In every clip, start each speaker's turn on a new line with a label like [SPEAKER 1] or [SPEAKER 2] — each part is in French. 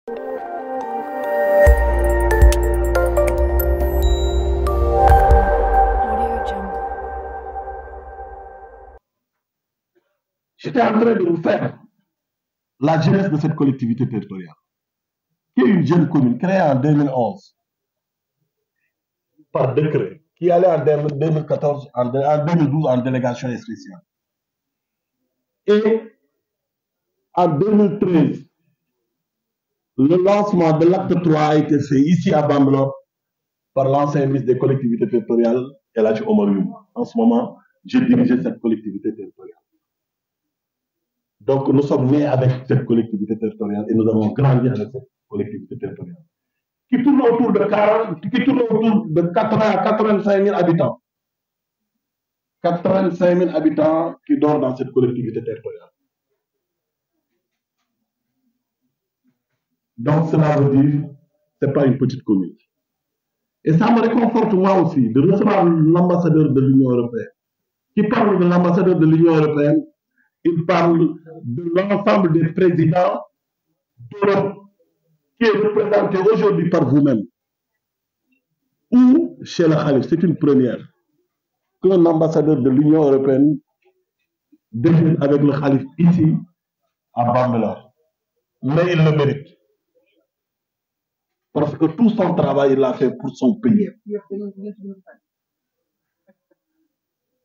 [SPEAKER 1] J'étais en train de vous faire la jeunesse de cette collectivité territoriale, qui est une jeune commune créée en 2011 par décret, qui allait en 2014, en 2012 en délégation spéciale. Et en 2013, le lancement de l'acte 3 a été fait ici à Bambilor par l'ancien ministre des collectivités territoriales, Elhadji Omar Youm. En ce moment, j'ai dirigé cette collectivité territoriale. Donc nous sommes nés avec cette collectivité territoriale et nous avons grandi avec cette collectivité territoriale. Qui tourne autour de 80 à 85 000 habitants. 85 000 habitants qui dorment dans cette collectivité territoriale. Donc cela veut dire que ce n'est pas une petite commune. Et ça me réconforte moi aussi de recevoir l'ambassadeur de l'Union européenne. Qui parle de l'ambassadeur de l'Union européenne, il parle de l'ensemble des présidents d'Europe qui est représenté aujourd'hui par vous-même. Ou chez le Khalif, c'est une première, qu'un ambassadeur de l'Union européenne déjeune avec le Khalif ici, à Bambilor. Mais il le mérite. Parce que tout son travail, il l'a fait pour son pays.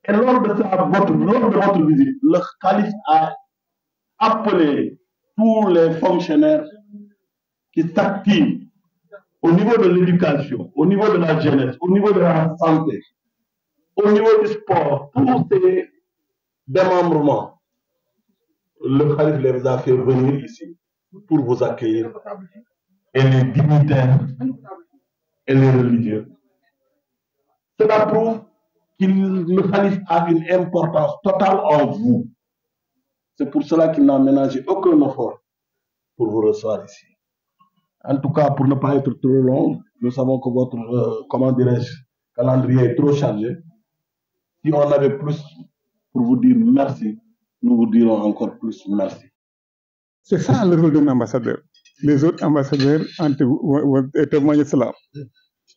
[SPEAKER 1] Et lors de votre visite, le Khalif a appelé tous les fonctionnaires qui s'activent au niveau de l'éducation, au niveau de la jeunesse, au niveau de la santé, au niveau du sport, tous ces démembrements. Le Khalif les a fait venir ici pour vous accueillir. Et les dignitaires et les religieux. Cela prouve que le Khalif a une importance totale en vous. C'est pour cela qu'il n'a ménagé aucun effort pour vous recevoir ici. En tout cas, pour ne pas être trop long, nous savons que votre, calendrier est trop chargé. Si on avait plus pour vous dire merci, nous vous dirons encore plus merci.
[SPEAKER 2] C'est ça le rôle d'un ambassadeur. Les autres ambassadeurs ont témoigné cela.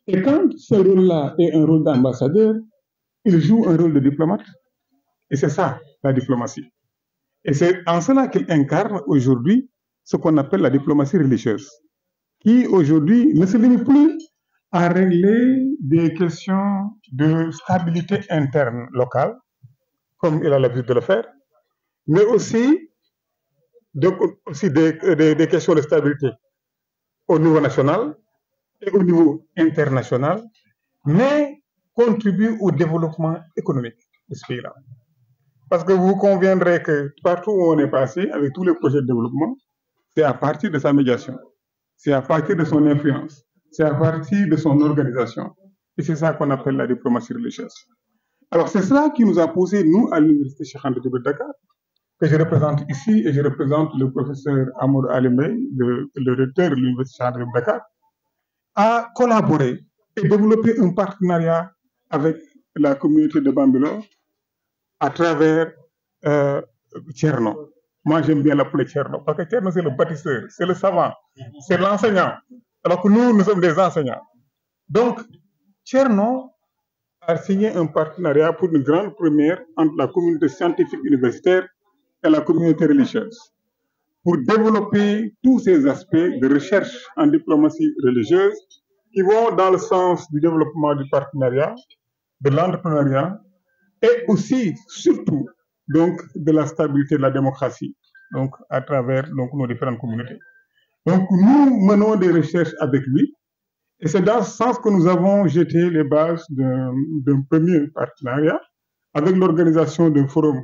[SPEAKER 2] Et quand ce rôle-là est un rôle d'ambassadeur, il joue un rôle de diplomate. Et c'est ça, la diplomatie. Et c'est en cela qu'il incarne aujourd'hui ce qu'on appelle la diplomatie religieuse, qui aujourd'hui ne se limite plus à régler des questions de stabilité interne locale, comme il a l'habitude de le faire, mais aussi des questions de stabilité au niveau national et au niveau international, mais contribue au développement économique de ce pays-là. Parce que vous conviendrez que partout où on est passé, avec tous les projets de développement, c'est à partir de sa médiation, c'est à partir de son influence, c'est à partir de son organisation. Et c'est ça qu'on appelle la diplomatie religieuse. Alors c'est cela qui nous a poussé, nous, à l'Université Cheikh Anta Diop de Dakar, que je représente ici, et je représente le professeur Amadou Alimé, le recteur de l'Université Cheikh Anta Diop de Dakar, à collaborer et développer un partenariat avec la communauté de Bambilor à travers Tcherno. Moi, j'aime bien l'appeler Tcherno, parce que Tcherno, c'est le bâtisseur, c'est le savant, c'est l'enseignant, alors que nous sommes des enseignants. Donc, Tcherno a signé un partenariat pour une grande première entre la communauté scientifique universitaire et la communauté religieuse, pour développer tous ces aspects de recherche en diplomatie religieuse qui vont dans le sens du développement du partenariat, de l'entrepreneuriat et aussi, surtout, donc, de la stabilité de la démocratie, donc, à travers nos différentes communautés. Donc, nous menons des recherches avec lui et c'est dans ce sens que nous avons jeté les bases d'un premier partenariat avec l'organisation d'un forum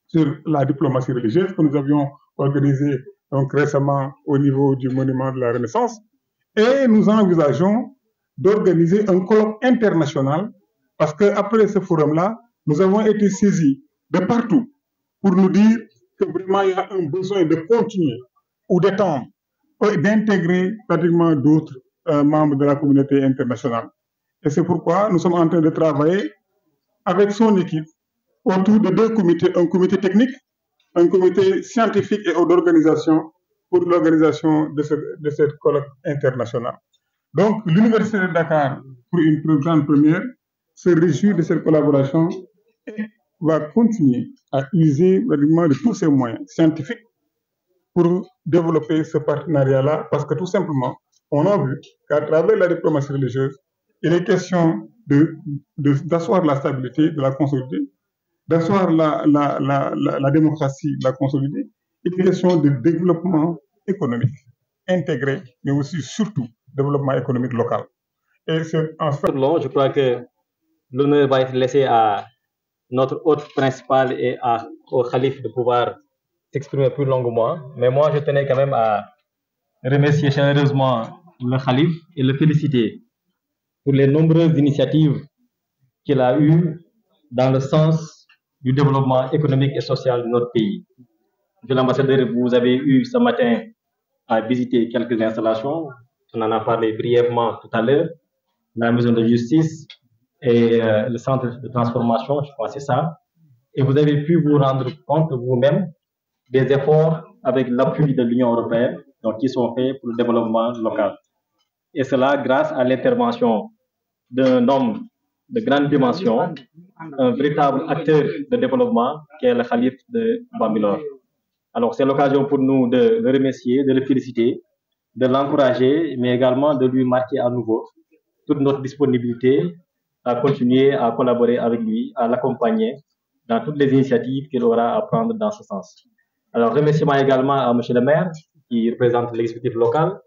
[SPEAKER 2] sur la diplomatie religieuse que nous avions organisé donc, récemment au niveau du monument de la Renaissance. Et nous envisageons d'organiser un colloque international parce qu'après ce forum-là, nous avons été saisis de partout pour nous dire que vraiment il y a un besoin de continuer ou d'étendre et d'intégrer pratiquement d'autres membres de la communauté internationale. Et c'est pourquoi nous sommes en train de travailler avec son équipe autour de deux comités, un comité technique, un comité scientifique et d'organisation pour l'organisation de cette colloque internationale. Donc, l'Université de Dakar, pour une grande première, se réjouit de cette collaboration et va continuer à user de tous ses moyens scientifiques pour développer ce partenariat-là, parce que tout simplement, on a vu qu'à travers la diplomatie religieuse, il est question d'asseoir la stabilité, de la consolider, d'asseoir la démocratie, de la consolider. Il est question de développement économique intégré, mais aussi surtout développement économique local. Et c'est en fait...
[SPEAKER 3] Je crois que l'honneur va être laissé à notre hôte principal et au calife de pouvoir s'exprimer plus longuement. Mais moi, je tenais quand même à remercier chaleureusement le calife et le féliciter pour les nombreuses initiatives qu'il a eues dans le sens du développement économique et social de notre pays. Monsieur l'ambassadeur, vous avez eu ce matin à visiter quelques installations. On en a parlé brièvement tout à l'heure. La maison de justice et le centre de transformation, je crois que c'est ça. Et vous avez pu vous rendre compte vous-même des efforts avec l'appui de l'Union européenne donc, qui sont faits pour le développement local. Et cela grâce à l'intervention d'un homme de grande dimension, un véritable acteur de développement qui est le calife de Bambilor. Alors c'est l'occasion pour nous de le remercier, de le féliciter, de l'encourager, mais également de lui marquer à nouveau toute notre disponibilité à continuer à collaborer avec lui, à l'accompagner dans toutes les initiatives qu'il aura à prendre dans ce sens. Alors remerciements également à M. le maire qui représente l'exécutif local,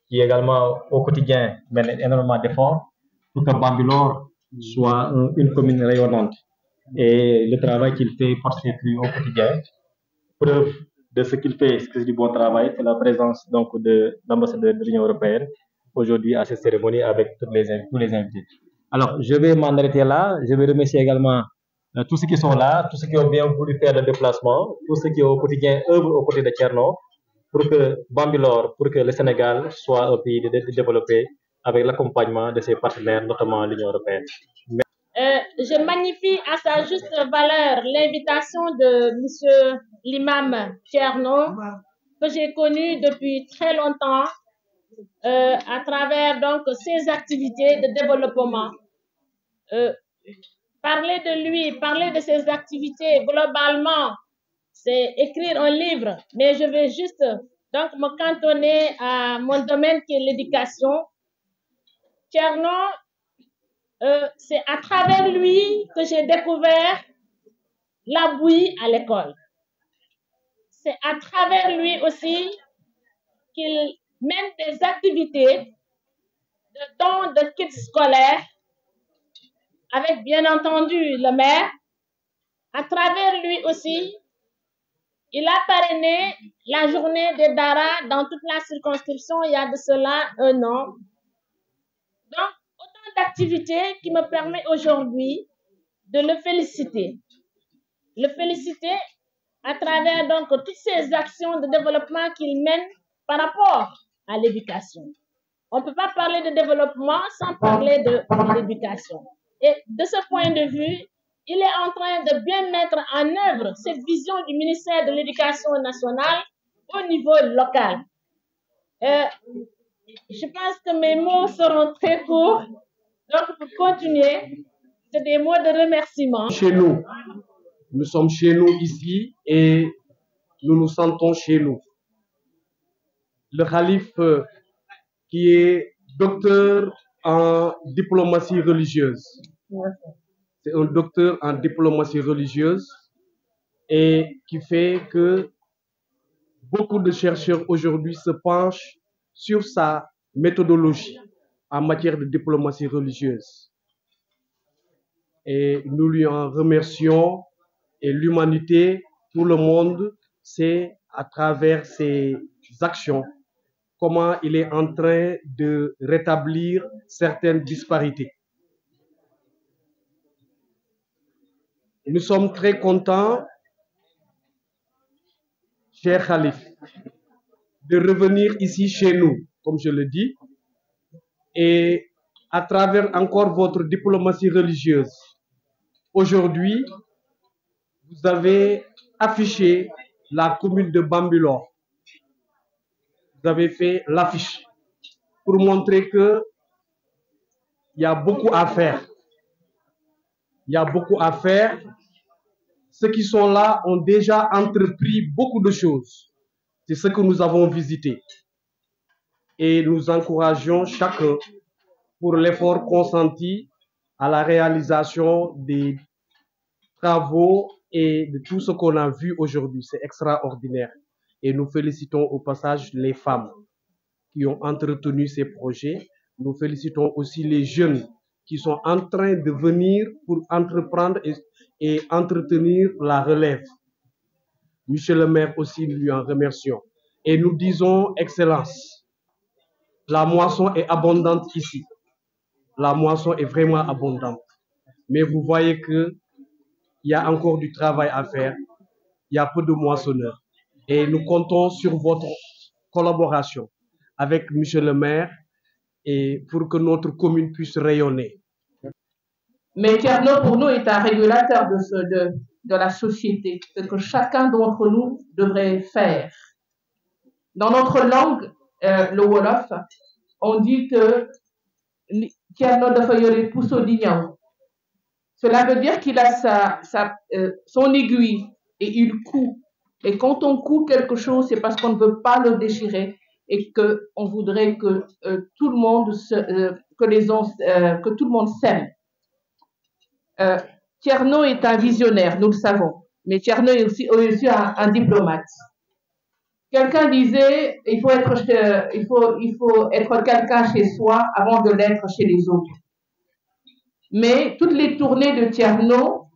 [SPEAKER 3] qui également au quotidien mène énormément d'efforts pour que Bambilor soit une commune rayonnante. Et le travail qu'il fait porte ses fruits au quotidien. Preuve de ce qu'il fait, c'est du bon travail, c'est la présence donc de l'ambassadeur de l'Union européenne aujourd'hui à cette cérémonie avec tous les invités. Alors, je vais m'en arrêter là. Je vais remercier également tous ceux qui sont là, tous ceux qui ont bien voulu faire le déplacement, tous ceux qui au quotidien œuvrent aux côtés de Thierno pour que Bambilor, pour que le Sénégal soit un pays développé avec l'accompagnement de ses partenaires, notamment l'Union européenne.
[SPEAKER 4] Je magnifie à sa juste valeur l'invitation de M. l'imam Thierno, que j'ai connu depuis très longtemps à travers donc ses activités de développement. Parler de lui, parler de ses activités globalement, c'est écrire un livre, mais je vais juste donc me cantonner à mon domaine qui est l'éducation. Thierno, c'est à travers lui que j'ai découvert la bouillie à l'école. C'est à travers lui aussi qu'il mène des activités de dons de kits scolaires avec bien entendu le maire. À travers lui aussi, il a parrainé la journée des Dara dans toute la circonscription il y a de cela un an. Donc, autant d'activités qui me permettent aujourd'hui de le féliciter. Le féliciter à travers donc toutes ces actions de développement qu'il mène par rapport à l'éducation. On ne peut pas parler de développement sans parler de l'éducation. Et de ce point de vue, il est en train de bien mettre en œuvre cette vision du ministère de l'Éducation nationale au niveau local. Je pense que mes mots seront très courts. Donc, pour continuer, c'est des mots de remerciement.
[SPEAKER 5] Chez nous sommes chez nous ici et nous nous sentons chez nous. Le calife qui est docteur en diplomatie religieuse. C'est un docteur en diplomatie religieuse et qui fait que beaucoup de chercheurs aujourd'hui se penchent sur sa méthodologie en matière de diplomatie religieuse. Et nous lui en remercions et l'humanité, tout le monde, c'est à travers ses actions comment il est en train de rétablir certaines disparités. Nous sommes très contents, cher Khalif, de revenir ici chez nous, comme je le dis, et à travers encore votre diplomatie religieuse. Aujourd'hui, vous avez affiché la commune de Bambilor vous avez fait l'affiche pour montrer que il y a beaucoup à faire. Il y a beaucoup à faire. Ceux qui sont là ont déjà entrepris beaucoup de choses. C'est ce que nous avons visité. Et nous encourageons chacun pour l'effort consenti à la réalisation des travaux et de tout ce qu'on a vu aujourd'hui. C'est extraordinaire. Et nous félicitons au passage les femmes qui ont entretenu ces projets. Nous félicitons aussi les jeunes qui sont en train de venir pour entreprendre et entretenir la relève. Monsieur le maire aussi, nous lui en remercions. Et nous disons, Excellence, la moisson est abondante ici. La moisson est vraiment abondante. Mais vous voyez qu'il y a encore du travail à faire. Il y a peu de moissonneurs. Et nous comptons sur votre collaboration avec monsieur le maire et pour que notre commune puisse rayonner.
[SPEAKER 6] Mais Thierno, pour nous, est un régulateur de la société, ce que chacun d'entre nous devrait faire. Dans notre langue, le Wolof, on dit que Thierno dafa yore puso di ñaw. Cela veut dire qu'il a son aiguille et il coud. Et quand on coud quelque chose, c'est parce qu'on ne veut pas le déchirer et qu'on voudrait que tout le monde que tout le monde s'aime. Thierno est un visionnaire, nous le savons, mais Thierno est aussi un diplomate. Quelqu'un disait il faut être quelqu'un chez soi avant de l'être chez les autres. Mais toutes les tournées de Thierno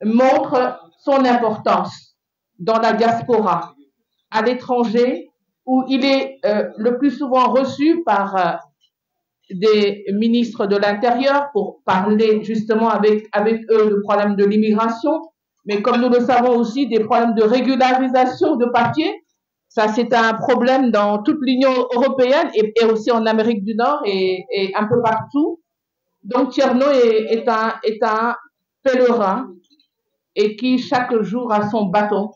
[SPEAKER 6] montrent son importance dans la diaspora, à l'étranger, où il est le plus souvent reçu par des ministres de l'Intérieur pour parler justement avec eux du problème de l'immigration, mais comme nous le savons aussi, des problèmes de régularisation de papier. Ça, c'est un problème dans toute l'Union européenne et aussi en Amérique du Nord et un peu partout. Donc, Thierno est un pèlerin et qui, chaque jour, a son bâton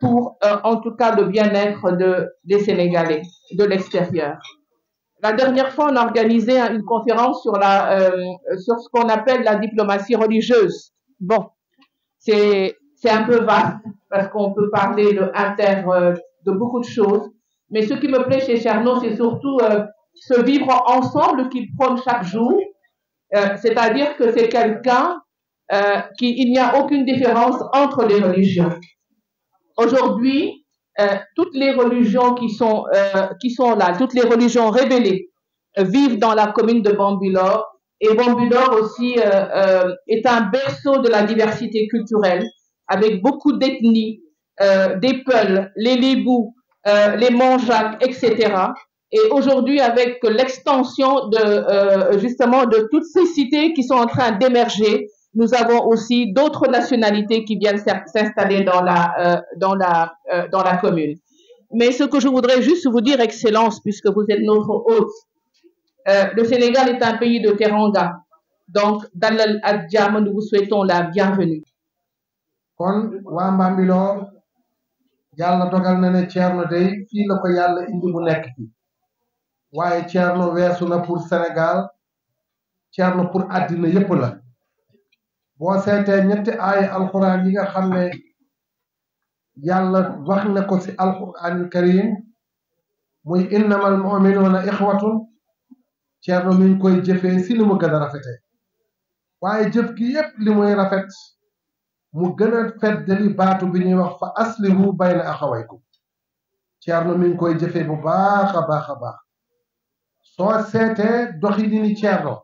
[SPEAKER 6] pour, en tout cas, le bien-être des Sénégalais de l'extérieur. La dernière fois, on a organisé une conférence sur ce qu'on appelle la diplomatie religieuse. Bon, c'est un peu vaste parce qu'on peut parler de beaucoup de choses. Mais ce qui me plaît chez Thierno, c'est surtout ce vivre ensemble qu'il prône chaque jour. C'est-à-dire que c'est quelqu'un il n'y a aucune différence entre les religions. Aujourd'hui, toutes les religions qui sont là, toutes les religions révélées vivent dans la commune de Bambilor. Et Bambilor aussi est un berceau de la diversité culturelle avec beaucoup d'ethnies, des Peuls, les Lébous, les Manjacs, etc. Et aujourd'hui, avec l'extension justement de toutes ces cités qui sont en train d'émerger, nous avons aussi d'autres nationalités qui viennent s'installer dans la commune. Mais ce que je voudrais juste vous dire, Excellence, puisque vous êtes notre hôte, le Sénégal est un pays de teranga. Donc, Dalal ak Jàmm, nous vous souhaitons la bienvenue.
[SPEAKER 7] Kon waa Bambilor yàlla dogal na ne Thierno day fii la ko yàlla indi mu nekk fi waaye Thierno weesu na pour Sénégal Thierno pour àddina yépp la boo seetee ñetti aaya alxuraan yi nga xam ne yàlla wax na ko ci alxuraanul karim muy innamal mu'minuuna ixwatun Thierno mi ngi koy jëfee si ni mu gën a rafetee waaye jëf gi yépp li muy rafet mu gën a feddali baatu bi ñuy wax fa aslihu bayna axawaykum Thierno mi ngi koy jëfee bu baax a baax a baax soo seetee doxalini Thierno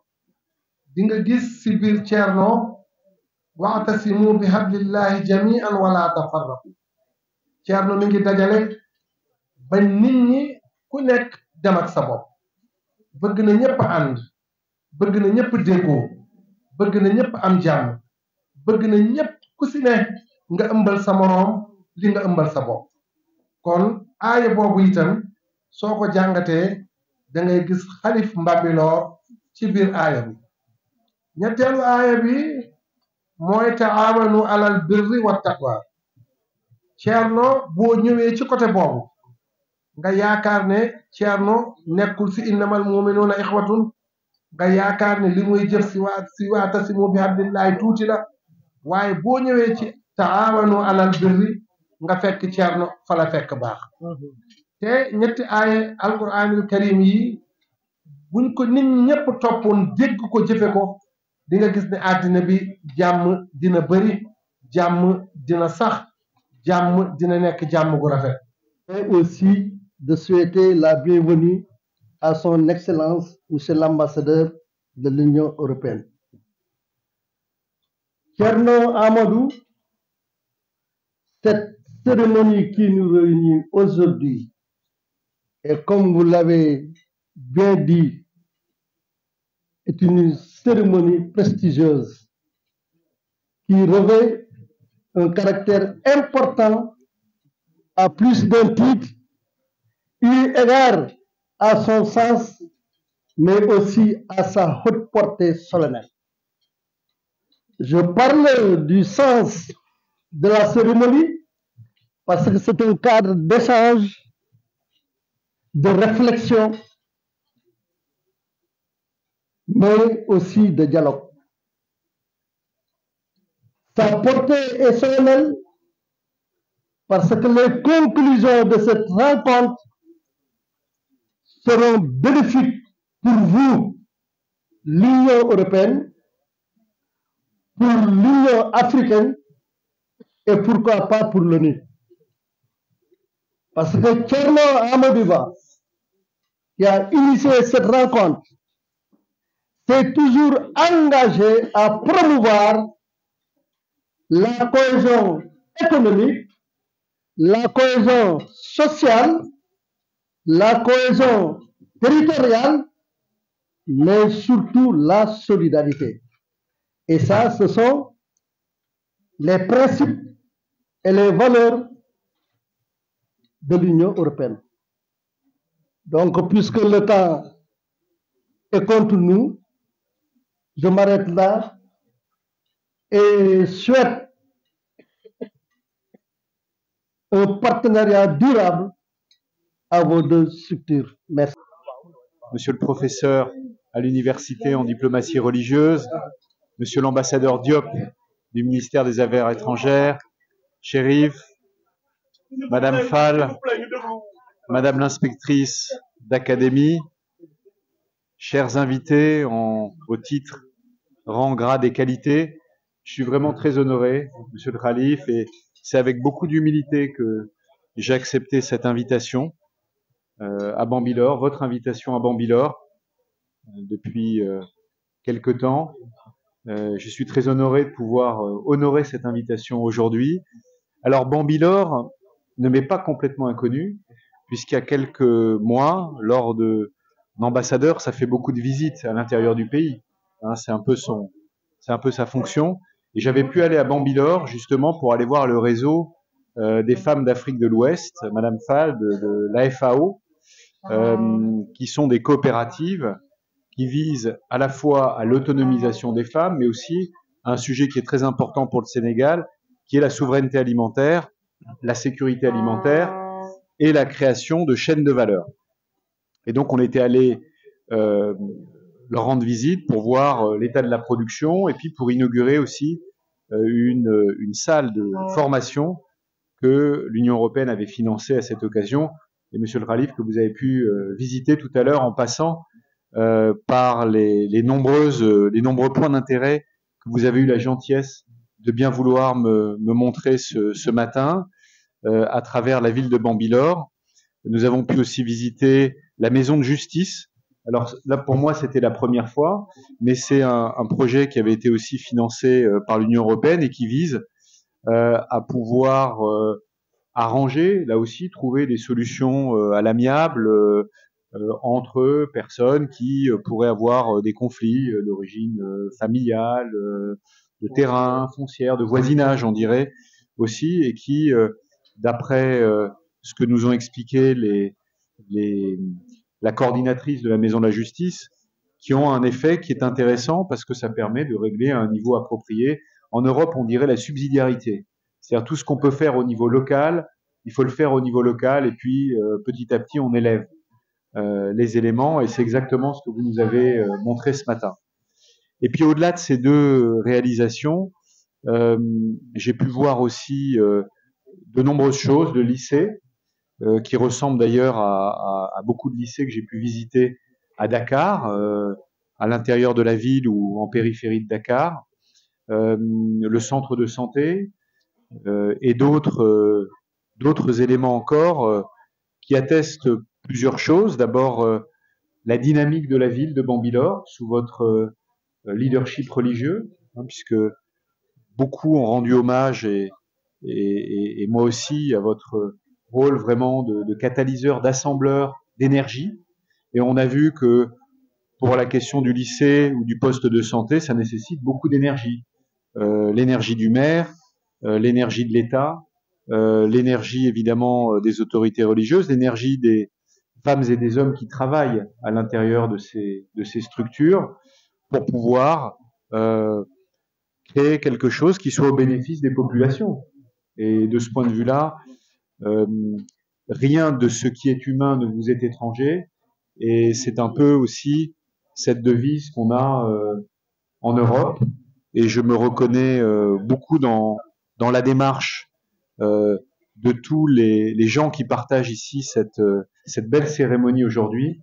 [SPEAKER 7] di nga gis si biir Thierno wa'tasimu bi hablillahi jami'an wala tafarraqu Thierno mi ngi dajale ba nit ñi ku nekk dem ak sa bopp bëgg na ñëpp ànd bëgg na ñëpp déggoo bëgg na ñëpp am jàmm bëgg na ñëpp ku si ne nga ëmbal sa moroom li nga ëmbal sa bopp kon aaya boobu itam soo ko jàngatee da ngay gis xalif Bambilor ci biir aaya bi ñetteelu aaya bi mooy taawanu alal birri wa taqwa Thierno boo ñëwee ci côté boobu nga yaakaar ne Thierno nekkul si innamal mu'minuuna ixwatun nga yaakaar ne li muy jëf si waatasimu bi hablillahi tuuti la waaye boo ñëwee ci taawanu alal birri nga fekk Thierno fa la fekk baax te ñetti aaye alquranil karim yi buñ ko nit ñëpp toppoon dégg ko jëfe ko di nga gis ne àddina bi jàmm dina bëri jàmm dina sax jàmm dina nekk jàmm gu rafet.
[SPEAKER 8] Et aussi de souhaiter la bienvenue à son Excellence, Monsieur l'ambassadeur de l'Union européenne. Thierno Amadou, cette cérémonie qui nous réunit aujourd'hui, et comme vous l'avez bien dit, est une cérémonie prestigieuse qui revêt un caractère important à plus d'un titre, eu égard à son sens, mais aussi à sa haute portée solennelle. Je parle du sens de la cérémonie parce que c'est un cadre d'échange, de réflexion, mais aussi de dialogue. Sa portée est solennelle parce que les conclusions de cette rencontre seront bénéfiques pour vous, l'Union européenne, pour l'Union africaine et pourquoi pas pour l'ONU. Parce que Thierno Amadou Ba, qui a initié cette rencontre, s'est toujours engagé à promouvoir la cohésion économique, la cohésion sociale, la cohésion territoriale, mais surtout la solidarité. Et ça, ce sont les principes et les valeurs de l'Union européenne. Donc, puisque le temps est contre nous, je m'arrête là et souhaite un partenariat durable à vos deux structures. Merci.
[SPEAKER 9] Monsieur le professeur à l'université en diplomatie religieuse, Monsieur l'ambassadeur Diop du ministère des Affaires étrangères, Chérif, Madame Fall, Madame l'inspectrice d'académie, chers invités au titre, rang, grade et qualité, je suis vraiment très honoré, Monsieur le Khalif, et c'est avec beaucoup d'humilité que j'ai accepté cette invitation à Bambilor, votre invitation à Bambilor, depuis quelque temps. Je suis très honoré de pouvoir honorer cette invitation aujourd'hui. Alors Bambilor ne m'est pas complètement inconnu, puisqu'il y a quelques mois, lors de l'ambassadeur, ça fait beaucoup de visites à l'intérieur du pays. Hein, c'est un peu sa fonction. Et j'avais pu aller à Bambilor justement pour aller voir le réseau des femmes d'Afrique de l'Ouest, Madame Fall de la FAO, qui sont des coopératives qui visent à la fois à l'autonomisation des femmes, mais aussi à un sujet qui est très important pour le Sénégal, qui est la souveraineté alimentaire, la sécurité alimentaire et la création de chaînes de valeur. Et donc on était allé leur rendre visite pour voir l'état de la production et puis pour inaugurer aussi une salle de formation que l'Union européenne avait financée à cette occasion. Et Monsieur le Khalif, que vous avez pu visiter tout à l'heure en passant par les nombreux points d'intérêt que vous avez eu la gentillesse de bien vouloir me montrer ce matin à travers la ville de Bambilor. Nous avons pu aussi visiter la maison de justice. Alors là, pour moi, c'était la première fois, mais c'est un projet qui avait été aussi financé par l'Union européenne et qui vise à pouvoir arranger, là aussi, trouver des solutions à l'amiable entre personnes qui pourraient avoir des conflits d'origine familiale, de terrain, foncière, de voisinage, on dirait aussi, et qui, d'après ce que nous ont expliqué la coordinatrice de la Maison de la Justice, qui ont un effet qui est intéressant parce que ça permet de régler à un niveau approprié. En Europe, on dirait la subsidiarité. C'est-à-dire tout ce qu'on peut faire au niveau local il faut le faire au niveau local et puis petit à petit on élève les éléments et c'est exactement ce que vous nous avez montré ce matin. Et puis au-delà de ces deux réalisations, j'ai pu voir aussi de nombreuses choses, de lycées, qui ressemblent d'ailleurs à beaucoup de lycées que j'ai pu visiter à Dakar, à l'intérieur de la ville ou en périphérie de Dakar, le centre de santé et d'autres éléments encore qui attestent plusieurs choses. D'abord, la dynamique de la ville de Bambilor sous votre leadership religieux, puisque beaucoup ont rendu hommage et moi aussi à votre rôle vraiment de catalyseur, d'assembleur d'énergie. Et on a vu que pour la question du lycée ou du poste de santé, ça nécessite beaucoup d'énergie. L'énergie du maire, l'énergie de l'État, l'énergie évidemment des autorités religieuses, l'énergie des femmes et des hommes qui travaillent à l'intérieur de ces structures pour pouvoir créer quelque chose qui soit au bénéfice des populations. Et de ce point de vue-là, rien de ce qui est humain ne vous est étranger. Et c'est un peu aussi cette devise qu'on a en Europe. Et je me reconnais beaucoup dans la démarche de tous les gens qui partagent ici cette belle cérémonie aujourd'hui,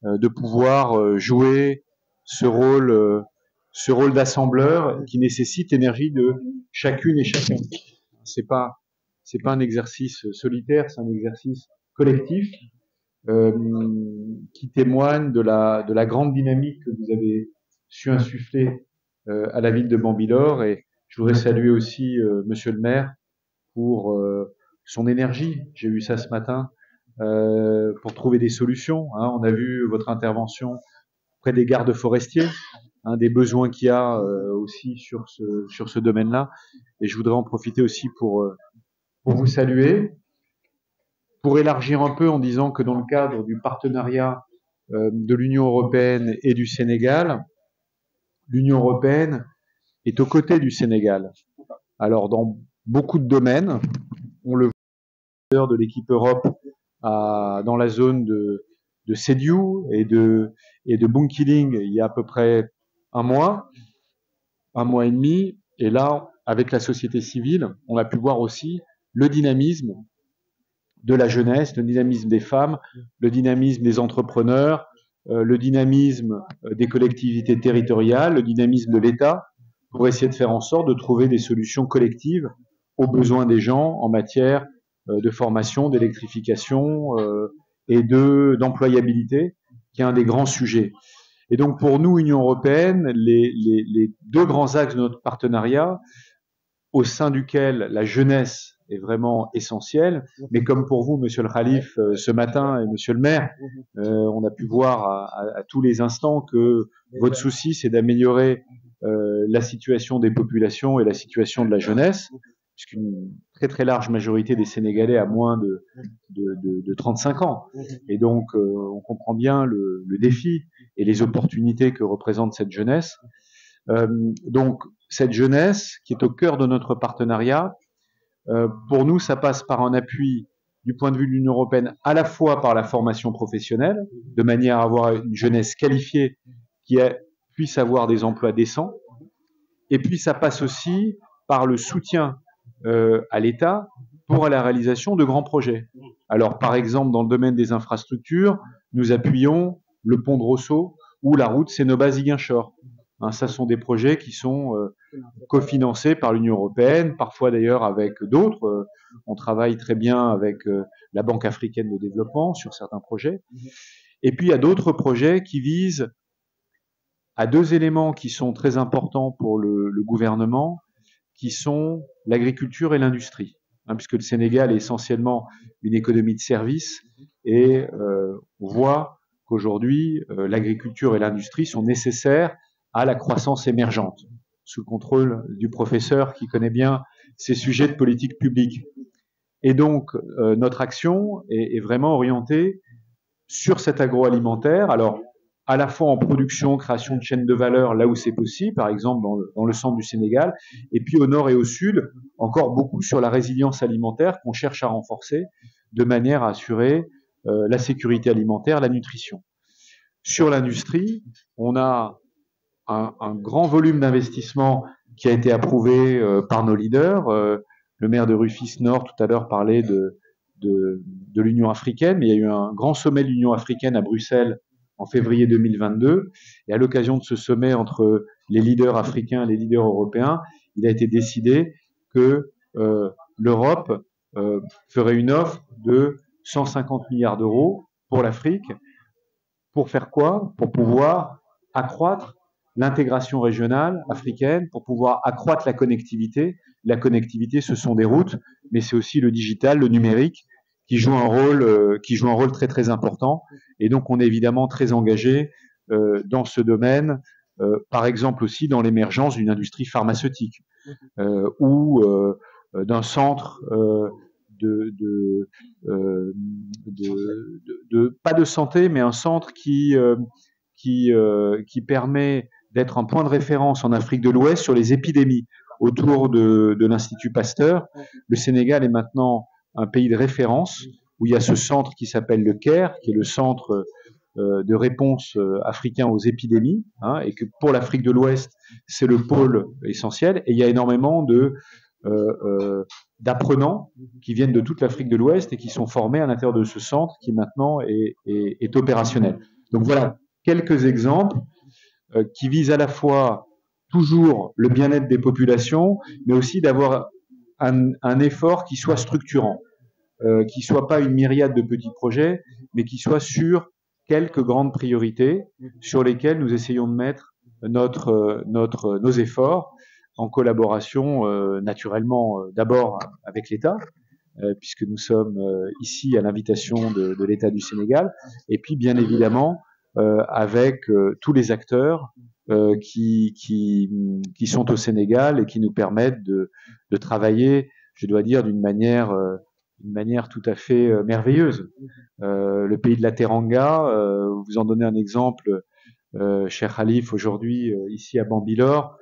[SPEAKER 9] de pouvoir jouer ce rôle d'assembleur qui nécessite l'énergie de chacune et chacun. C'est pas un exercice solitaire, c'est un exercice collectif qui témoigne de la grande dynamique que vous avez su insuffler à la ville de Bambilor. Et je voudrais saluer aussi Monsieur le maire pour son énergie. J'ai vu ça ce matin pour trouver des solutions. On a vu votre intervention auprès des gardes forestiers, des besoins qu'il y a aussi sur ce domaine-là. Et je voudrais en profiter aussi pour vous saluer, pour élargir un peu en disant que dans le cadre du partenariat de l'Union européenne et du Sénégal, l'Union européenne est aux côtés du Sénégal. Alors dans beaucoup de domaines, on le voit de l'équipe Europe dans la zone de Sédiou et de Bunkiling il y a à peu près un mois et demi. Et là, avec la société civile, on a pu voir aussi le dynamisme de la jeunesse, le dynamisme des femmes, le dynamisme des entrepreneurs, le dynamisme des collectivités territoriales, le dynamisme de l'État, pour essayer de faire en sorte de trouver des solutions collectives aux besoins des gens en matière de formation, d'électrification et d'employabilité, qui est un des grands sujets. Et donc pour nous, Union européenne, les deux grands axes de notre partenariat, au sein duquel la jeunesse est vraiment essentielle, mais comme pour vous, Monsieur le Khalif, ce matin, et Monsieur le maire, on a pu voir à tous les instants que votre souci, c'est d'améliorer la situation des populations et la situation de la jeunesse, puisqu'une très très large majorité des Sénégalais a moins de 35 ans. Et donc, on comprend bien le défi et les opportunités que représente cette jeunesse. Donc, cette jeunesse qui est au cœur de notre partenariat, pour nous, ça passe par un appui du point de vue de l'Union européenne, à la fois par la formation professionnelle, de manière à avoir une jeunesse qualifiée qui puisse avoir des emplois décents, et puis ça passe aussi par le soutien à l'État pour la réalisation de grands projets. Alors, par exemple, dans le domaine des infrastructures, nous appuyons le pont de Rosso ou la route Sénoba-Ziguinchor. Ça sont des projets qui sont cofinancés par l'Union européenne, parfois d'ailleurs avec d'autres. On travaille très bien avec la Banque africaine de développement sur certains projets. Et puis, il y a d'autres projets qui visent à deux éléments qui sont très importants pour le gouvernement, qui sont l'agriculture et l'industrie, puisque le Sénégal est essentiellement une économie de services et on voit qu'aujourd'hui, l'agriculture et l'industrie sont nécessaires à la croissance émergente, sous le contrôle du professeur qui connaît bien ces sujets de politique publique. Et donc, notre action est vraiment orientée sur cet agroalimentaire, alors à la fois en production, création de chaînes de valeur là où c'est possible, par exemple dans le centre du Sénégal, et puis au nord et au sud, encore beaucoup sur la résilience alimentaire qu'on cherche à renforcer de manière à assurer la sécurité alimentaire, la nutrition. Sur l'industrie, on a un grand volume d'investissement qui a été approuvé par nos leaders. Le maire de Rufisque-Nord tout à l'heure parlait de l'Union africaine, mais il y a eu un grand sommet de l'Union africaine à Bruxelles en février 2022, et à l'occasion de ce sommet entre les leaders africains et les leaders européens, il a été décidé que l'Europe ferait une offre de 150 milliards d'euros pour l'Afrique. Pour faire quoi? Pour pouvoir accroître l'intégration régionale africaine, pour pouvoir accroître la connectivité. La connectivité, ce sont des routes, mais c'est aussi le digital, le numérique, qui joue un rôle très très important. Et donc, on est évidemment très engagé dans ce domaine, par exemple aussi dans l'émergence d'une industrie pharmaceutique ou d'un centre pas de santé, mais un centre qui permet d'être un point de référence en Afrique de l'Ouest sur les épidémies autour de l'Institut Pasteur. Le Sénégal est maintenant un pays de référence où il y a ce centre qui s'appelle le CARE, qui est le centre de réponse africain aux épidémies, hein, et que pour l'Afrique de l'Ouest, c'est le pôle essentiel. Et il y a énormément d'apprenants qui viennent de toute l'Afrique de l'Ouest et qui sont formés à l'intérieur de ce centre qui maintenant est opérationnel. Donc voilà quelques exemples qui visent à la fois toujours le bien-être des populations, mais aussi d'avoir un effort qui soit structurant, qui soit pas une myriade de petits projets, mais qui soit sur quelques grandes priorités sur lesquelles nous essayons de mettre nos efforts en collaboration naturellement d'abord avec l'État, puisque nous sommes ici à l'invitation de l'État du Sénégal, et puis bien évidemment avec tous les acteurs qui sont au Sénégal et qui nous permettent de travailler, je dois dire, d'une manière tout à fait merveilleuse. Le pays de la Teranga, vous en donnez un exemple, cher Khalif, aujourd'hui ici à Bambilor.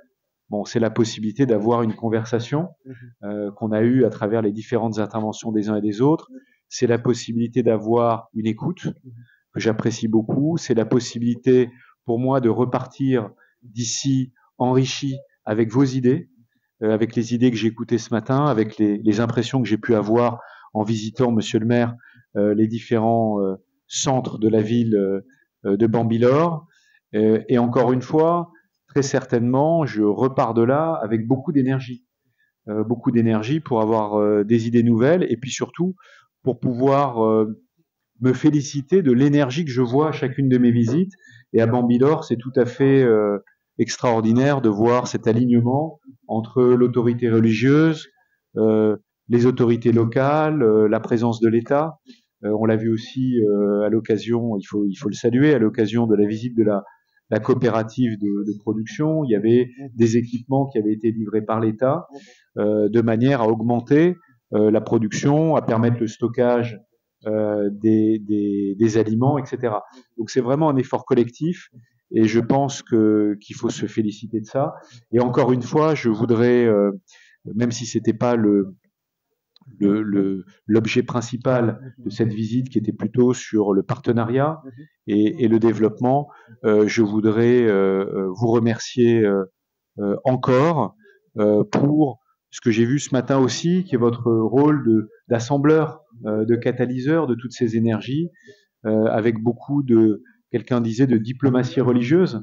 [SPEAKER 9] Bon, c'est la possibilité d'avoir une conversation qu'on a eue à travers les différentes interventions des uns et des autres. C'est la possibilité d'avoir une écoute que j'apprécie beaucoup. C'est la possibilité pour moi de repartir d'ici enrichi avec vos idées, avec les idées que j'ai écoutées ce matin, avec les impressions que j'ai pu avoir en visitant, monsieur le maire, les différents centres de la ville de Bambilor. Et encore une fois, très certainement, je repars de là avec beaucoup d'énergie pour avoir des idées nouvelles et puis surtout pour pouvoir me féliciter de l'énergie que je vois à chacune de mes visites. Et à Bambilor, c'est tout à fait extraordinaire de voir cet alignement entre l'autorité religieuse, les autorités locales, la présence de l'État. On l'a vu aussi à l'occasion, il faut le saluer, à l'occasion de la visite de la coopérative de production. Il y avait des équipements qui avaient été livrés par l'État de manière à augmenter la production, à permettre le stockage des aliments, etc. Donc c'est vraiment un effort collectif et je pense qu'il faut se féliciter de ça. Et encore une fois, je voudrais, même si c'était pas l'objet principal de cette visite qui était plutôt sur le partenariat et le développement, je voudrais vous remercier encore pour ce que j'ai vu ce matin aussi, qui est votre rôle d'assembleur, de catalyseur de toutes ces énergies, avec beaucoup quelqu'un disait de diplomatie religieuse,